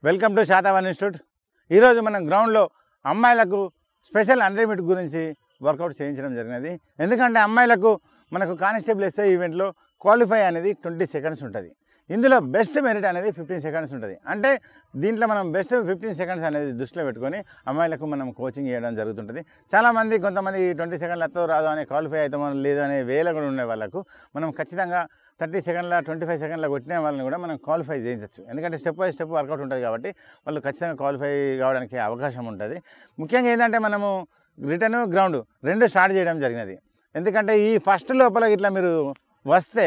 Welcome to Satavahana institute. ఈరోజు మనం గ్రౌండ్లో అమ్మాయిలకు స్పెషల్ అండర్ లిమిట్ గురించి వర్కౌట్ చేయించడం జరిగినది. ఎందుకంటే అమ్మాయిలకు మనకు కానిస్టేబుల్ ఎస్ఐ ఈవెంట్లో క్వాలిఫై అనేది 20 సెకండ్స్ ఉంటుంది. ఇందులో బెస్ట్ మెరిట్ అనేది 15 సెకండ్స్ ఉంటుంది. అంటే దీంట్లో మనం బెస్ట్ 15 సెకండ్స్ అనేది దృష్టిలో పెట్టుకొని అమ్మాయిలకు మనం కోచింగ్ చేయడం జరుగుతుంటుంది. చాలామంది కొంతమంది 20 సెకండ్లు అత్తో రాదు అనే క్వాలిఫై అవుతామో లేదు అనే వేల కూడా ఉండే వాళ్ళకు మనం ఖచ్చితంగా 30 సెకండ్ల 25 సెకండ్ల కొట్టిన వాళ్ళని కూడా మనం క్వాలిఫై చేయించవచ్చు. ఎందుకంటే స్టెప్ బై స్టెప్ వర్కౌట్ ఉంటుంది కాబట్టి వాళ్ళు ఖచ్చితంగా క్వాలిఫై కావడానికి అవకాశం ఉంటుంది. ముఖ్యంగా ఏంటంటే మనము రిటర్న్ గ్రౌండ్ రెండు స్టార్ట్ చేయడం జరిగినది. ఎందుకంటే ఈ ఫస్ట్ లోపల ఇట్లా మీరు వస్తే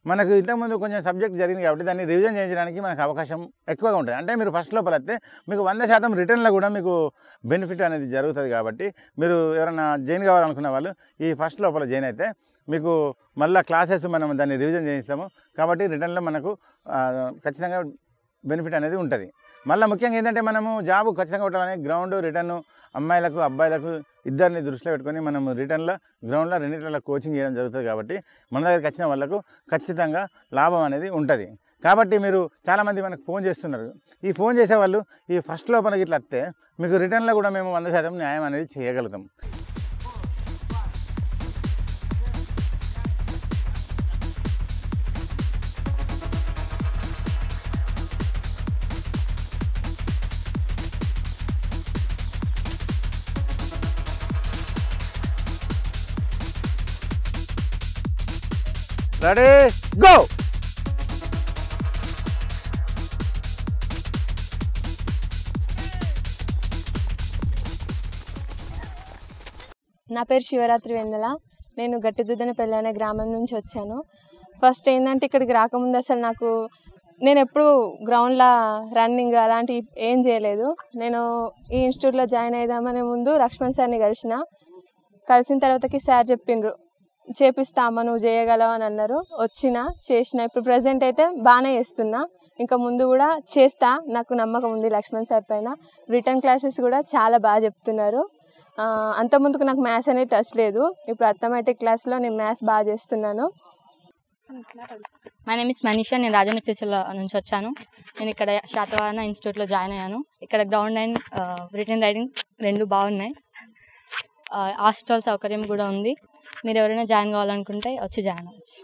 మనకు ఇంతకుముందు కొంచెం సబ్జెక్ట్ జరిగింది కాబట్టి దాన్ని రివిజన్ చేయించడానికి మనకు అవకాశం ఎక్కువగా ఉంటుంది. అంటే మీరు ఫస్ట్ లోపల వస్తే మీకు 100% రిటర్న్లో కూడా మీకు బెనిఫిట్ అనేది జరుగుతుంది. కాబట్టి మీరు ఎవరైనా జాయిన్ కావాలనుకున్న వాళ్ళు ఈ ఫస్ట్ లోపల జాయిన్ అయితే మీకు మళ్ళీ క్లాసెస్ మనం దాన్ని రివిజన్ చేయిస్తాము. కాబట్టి రిటర్న్లో మనకు ఖచ్చితంగా బెనిఫిట్ అనేది ఉంటుంది. మళ్ళీ ముఖ్యంగా ఏంటంటే మనము జాబ్ ఖచ్చితంగా కొట్టాలని గ్రౌండ్ రిటర్న్ అమ్మాయిలకు అబ్బాయిలకు ఇద్దరిని దృష్టిలో పెట్టుకొని మనము రిటర్న్లో గ్రౌండ్లో రెండింటిలో కోచింగ్ చేయడం జరుగుతుంది. కాబట్టి మన దగ్గరికి వచ్చిన వాళ్ళకు ఖచ్చితంగా లాభం అనేది ఉంటుంది. కాబట్టి మీరు చాలామంది మనకు ఫోన్ చేస్తున్నారు. ఈ ఫోన్ చేసేవాళ్ళు ఈ ఫస్ట్ లోపలికి ఇట్లా వస్తే మీకు రిటర్న్లో కూడా మేము 100% న్యాయం అనేది చేయగలుగుతాం. Ready go. నా పేరు శివరాత్రి వెన్నెల. నేను గట్టిదుద్దనపల్లి అనే గ్రామం నుంచి వచ్చాను. ఫస్ట్ ఏంటంటే ఇక్కడికి రాకముందు అసలు నేను ఎప్పుడు గ్రౌండ్లో రన్నింగ్ అలాంటివి ఏం చేయలేదు. నేను ఈ ఇన్స్టిట్యూట్లో జాయిన్ అయిదామనే ముందు లక్ష్మణ్ సార్ని కలిసిన తర్వాతకి సార్ చెప్పిండ్రు చేపిస్తామా నువ్వు చేయగలవు అని అన్నారు. చేసిన ఇప్పుడు ప్రజెంట్ అయితే బాగానే చేస్తున్నా. ఇంకా ముందు కూడా చేస్తా, నాకు నమ్మకం ఉంది లక్ష్మణ్ సార్ పైన. రిటర్న్ క్లాసెస్ కూడా చాలా బాగా చెప్తున్నారు. అంతకుముందుకు నాకు మ్యాథ్స్ అనేది టచ్ లేదు. ఇప్పుడు అర్థమెటిక్ క్లాస్లో నేను మ్యాథ్స్ బాగా చేస్తున్నాను. My name is Manisha. నేను రాజన్న సిరిసిల్ల నుంచి వచ్చాను. నేను ఇక్కడ శాతవాహన ఇన్స్టిట్యూట్లో జాయిన్ అయ్యాను. ఇక్కడ గ్రౌండ్ అండ్ రిటర్న్ రైడింగ్ రెండు బాగున్నాయి. హాస్టల్ సౌకర్యం కూడా ఉంది. మీరు ఎవరైనా జాయిన్ కావాలనుకుంటే వచ్చి జాయిన్ అవ్వచ్చు.